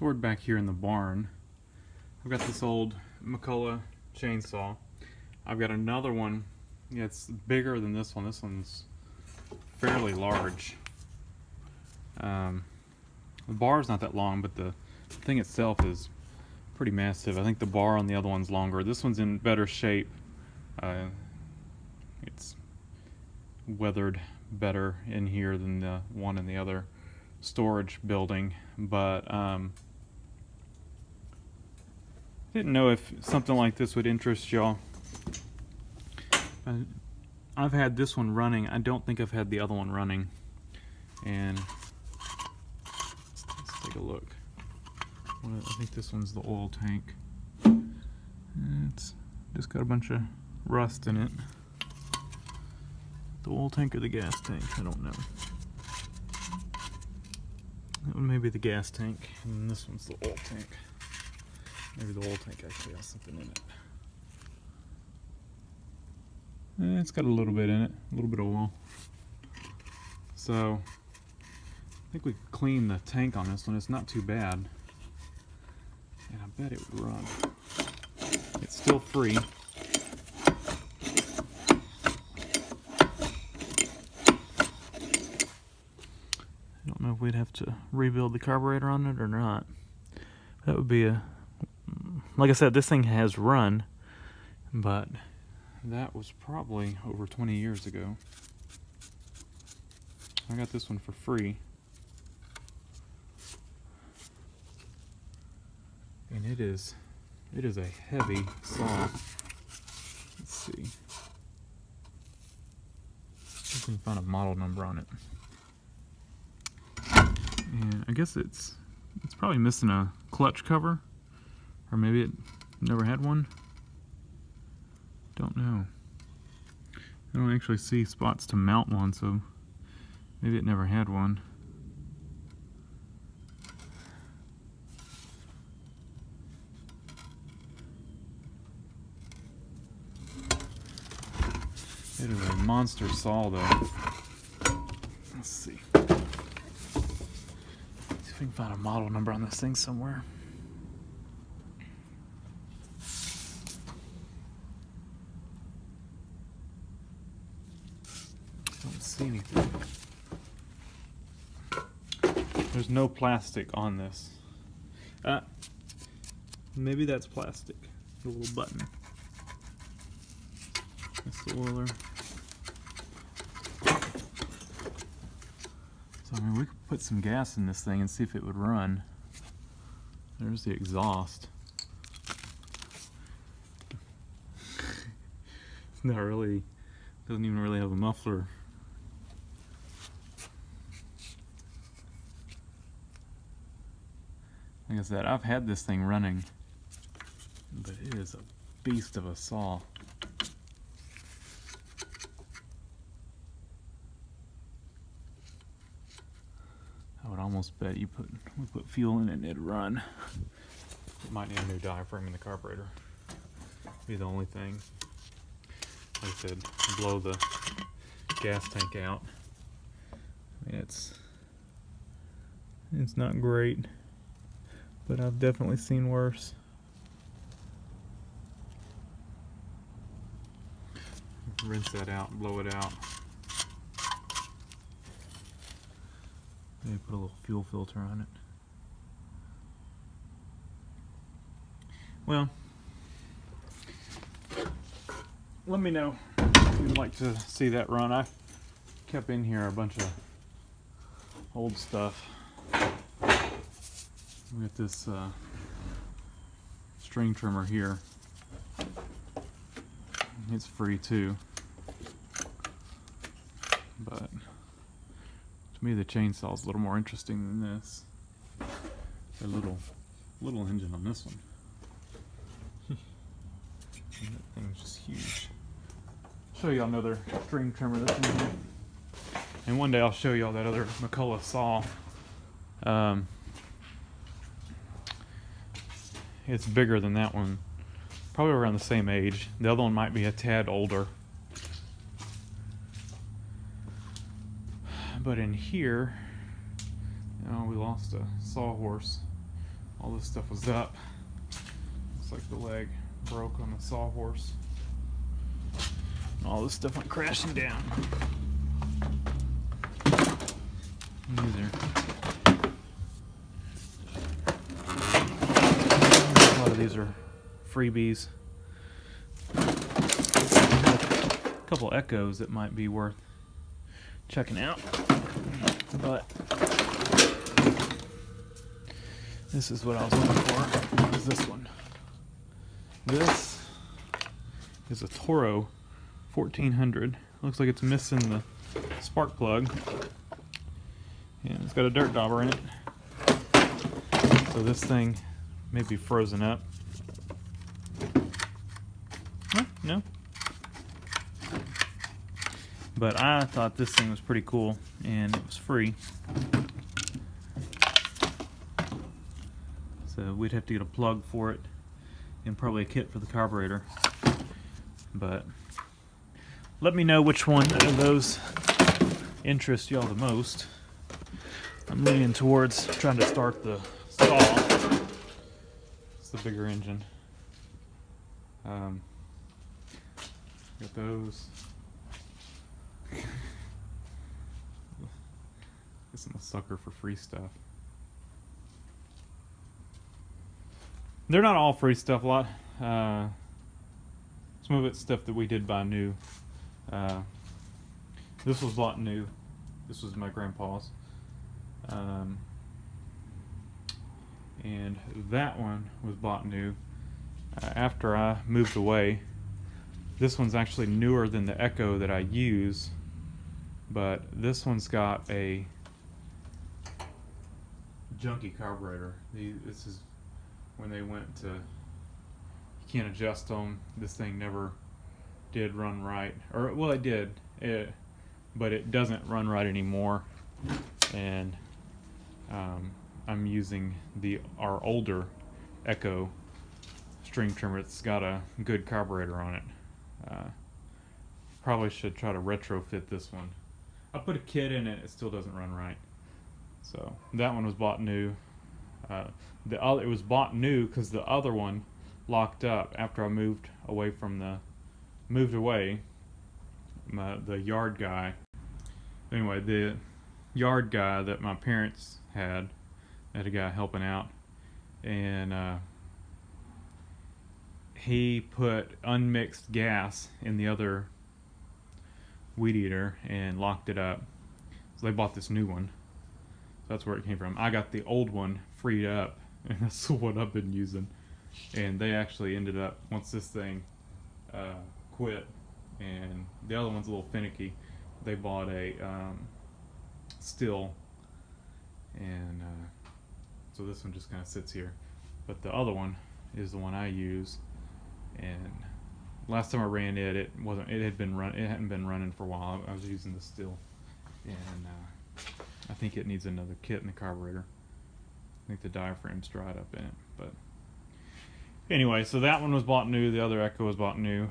stored back here in the barn. I've got this old McCullough chainsaw. I've got another one. Yeah, it's bigger than this one. This one's fairly large. The bar's not that long, but the thing itself is pretty massive. I think the bar on the other one's longer. This one's in better shape. It's weathered better in here than the one in the other storage building, but didn't know if something like this would interest y'all. I've had this one running. I don't think I've had the other one running. And let's take a look. I think this one's the oil tank. It's just got a bunch of rust in it. The oil tank or the gas tank? I don't know. That one may be the gas tank, and this one's the oil tank. Maybe the oil tank actually has something in it. It's got a little bit in it, a little bit of oil. So, I think we could clean the tank on this one. It's not too bad. And I bet it would run. It's still free. I don't know if we'd have to rebuild the carburetor on it or not. That would be a... Like I said, this thing has run, but that was probably over 20 years ago. I got this one for free. And it is a heavy saw. Let's see. See if we can find a model number on it. And I guess it's probably missing a clutch cover, or maybe it never had one. Don't know. I don't actually see spots to mount one, so maybe it never had one. It is a monster saw, though. Let's see. See if we can find a model number on this thing somewhere. Don't see anything. There's no plastic on this. Maybe that's plastic. The little button. That's the oiler. So I mean, we could put some gas in this thing and see if it would run. There's the exhaust. It's not really, doesn't even really have a muffler. Like I said, I've had this thing running, but it is a beast of a saw. I would almost bet we put fuel in it and it'd run. It might need a new diaphragm in the carburetor. Be the only thing. Like I said, blow the gas tank out. I mean, it's not great, but I've definitely seen worse. Rinse that out and blow it out. Maybe put a little fuel filter on it. Well, let me know if you'd like to see that run. I kept in here a bunch of old stuff. We got this string trimmer here. It's free too, but to me the chainsaw is a little more interesting than this. A little engine on this one. That thing's just huge. Show y'all another string trimmer that's in here. And one day I'll show y'all that other McCullough saw. It's bigger than that one. Probably around the same age. The other one might be a tad older. But in here, we lost a sawhorse all this stuff was up. Looks like the leg broke on the sawhorse. And all this stuff went crashing down. These are a lot of these are freebies. A couple echoes that might be worth checking out, but this is what I was looking for. Is this one? This is a Toro 1400. Looks like it's missing the spark plug, and it's got a dirt dauber in it. So this thing may be frozen up. Huh? No. But I thought this thing was pretty cool, and it was free. So we'd have to get a plug for it, and probably a kit for the carburetor. But let me know which one of those interests y'all the most. I'm leaning towards trying to start the saw. It's the bigger engine. Got those. Guess I'm a sucker for free stuff. They're not all free stuff. A lot. Some of it's stuff that we did buy new. This was bought new. This was my grandpa's. And that one was bought new after I moved away. This one's actually newer than the Echo that I use, but this one's got a junky carburetor. This is when they went to, you can't adjust them. This thing never did run right, or well, it did, but it doesn't run right anymore. And I'm using our older Echo string trimmer. It's got a good carburetor on it. Probably should try to retrofit this one. I put a kit in it, it still doesn't run right. So that one was bought new. It was bought new because the other one locked up after I moved away. The yard guy. Anyway, the yard guy that my parents had a guy helping out, and he put unmixed gas in the other weed eater and locked it up. So they bought this new one. So that's where it came from. I got the old one freed up, and that's what I've been using. And they actually ended up, once this thing quit, and the other one's a little finicky, they bought a still, and so this one just kind of sits here. But the other one is the one I use. And last time I ran it, it hadn't been running for a while. I was using the still, and I think it needs another kit in the carburetor. I think the diaphragm's dried up in it. But anyway, so that one was bought new. The other Echo was bought new.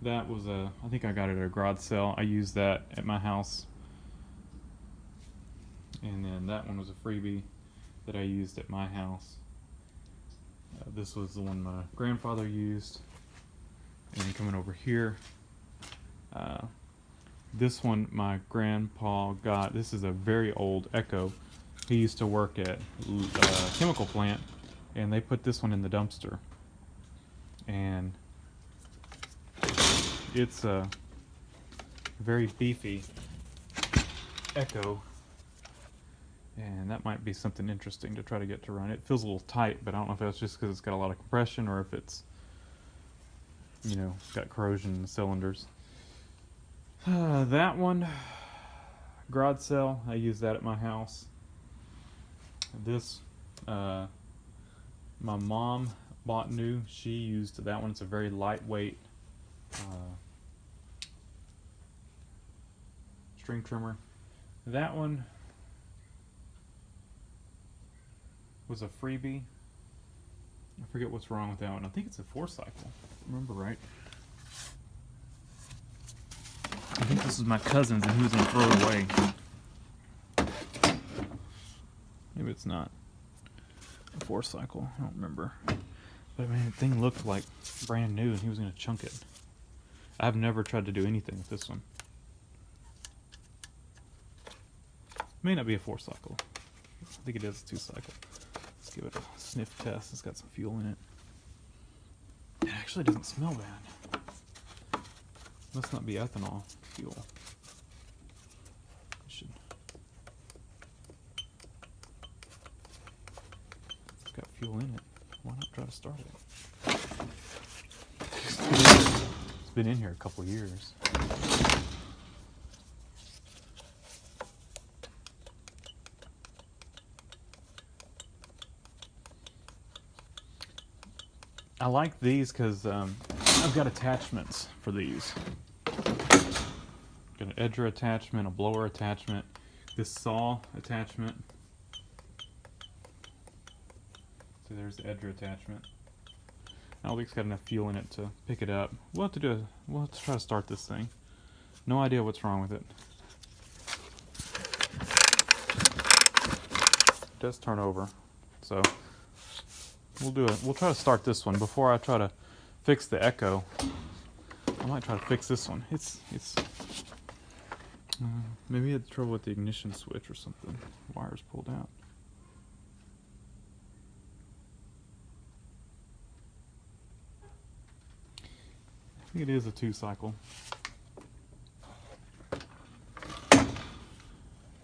That was I think I got it at a garage sale. I used that at my house, and then that one was a freebie that I used at my house. This was the one my grandfather used. And then coming over here, this one my grandpa got. This is a very old Echo. He used to work at a chemical plant, and they put this one in the dumpster. And it's a very beefy Echo. And that might be something interesting to try to get to run. It feels a little tight, but I don't know if that's just because it's got a lot of compression or if it's, got corrosion in the cylinders. That one, garage sale, I use that at my house. This, my mom bought new. She used that one. It's a very lightweight string trimmer. That one was a freebie. I forget what's wrong with that one. I think it's a 4-cycle. Remember right? I think this was my cousin's and he was gonna throw it away. Maybe it's not. a 4-cycle. I don't remember. But I mean, the thing looked like brand new and he was going to chunk it. I've never tried to do anything with this one. May not be a 4-cycle. I think it is a 2-cycle. Let's give it a sniff test. It's got some fuel in it. It actually doesn't smell bad. Must not be ethanol fuel. It's got fuel in it. Why not try to start it? It's been in here a couple years. I like these because I've got attachments for these. Got an edger attachment, a blower attachment, this saw attachment. So there's the edger attachment. I don't think it's got enough fuel in it to pick it up. We'll have to try to start this thing. No idea what's wrong with it. It does turn over, so we'll try to start this one before I try to fix the echo. I might try to fix this one. It's maybe I had trouble with the ignition switch or something. Wires pulled out. I think it is a 2-cycle.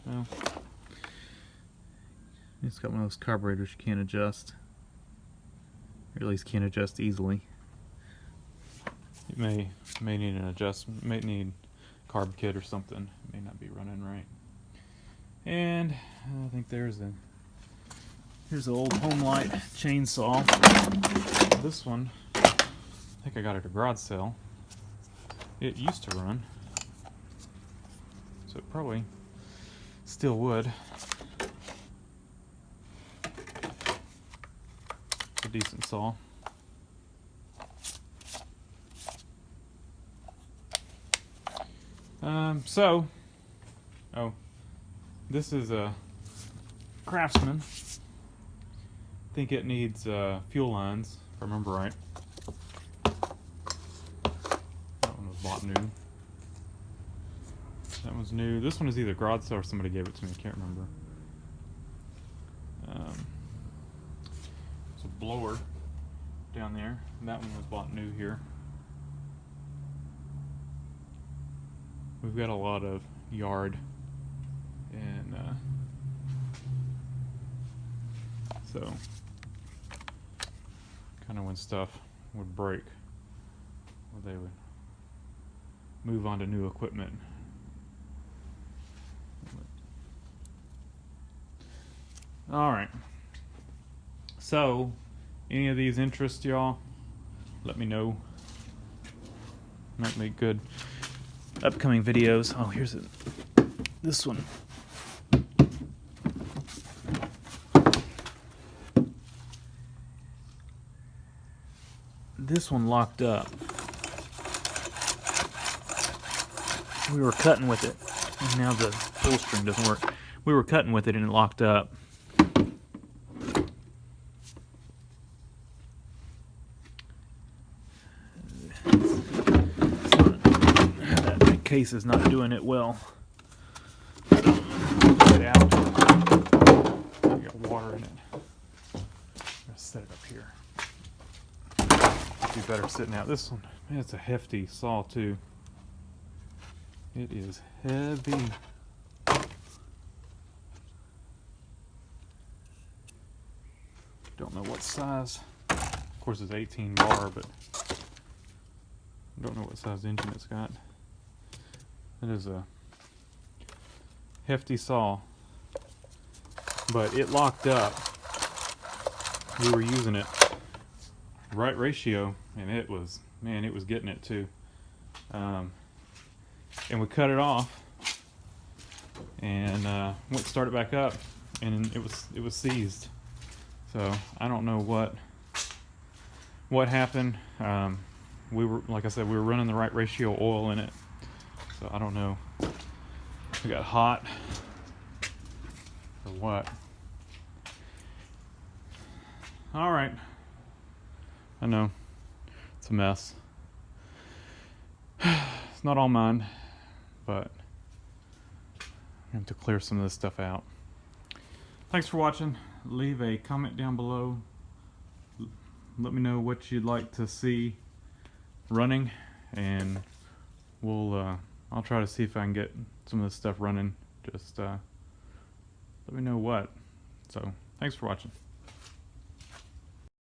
Well, it's got one of those carburetors you can't adjust. Or at least can't adjust easily. It may need an adjustment, may need carb kit or something. It may not be running right. And I think here's the old Home Light chainsaw. This one, I think I got it at a garage sale. It used to run, so it probably still would. It's a decent saw. This is a Craftsman. I think it needs fuel lines, if I remember right. That one was bought new. That one's new. This one is either garage sale or somebody gave it to me. I can't remember. There's a blower down there. And that one was bought new here. We've got a lot of yard, and so kind of when stuff would break, well, they would move on to new equipment. All right. So, any of these interest y'all? Let me know. Might make good upcoming videos. Oh, here's this one. This one locked up. We were cutting with it, and now the pull string doesn't work. We were cutting with it and it locked up. That case is not doing it well. So, get it out. I got water in it. I'm gonna set it up here. Be better sitting out. This one, man, it's a hefty saw too. It is heavy. Don't know what size. Of course, it's 18 bar, but don't know what size engine it's got. It is a hefty saw, but it locked up. We were using it right ratio, and it was, man, it was getting it too. And we cut it off and went to start it back up, and it was seized. So I don't know what happened. We were, like I said, we were running the right ratio oil in it. So I don't know if it got hot or what. All right. I know it's a mess. It's not all mine, but I have to clear some of this stuff out. Thanks for watching. Leave a comment down below. Let me know what you'd like to see running, and I'll try to see if I can get some of this stuff running. Just let me know what. So thanks for watching.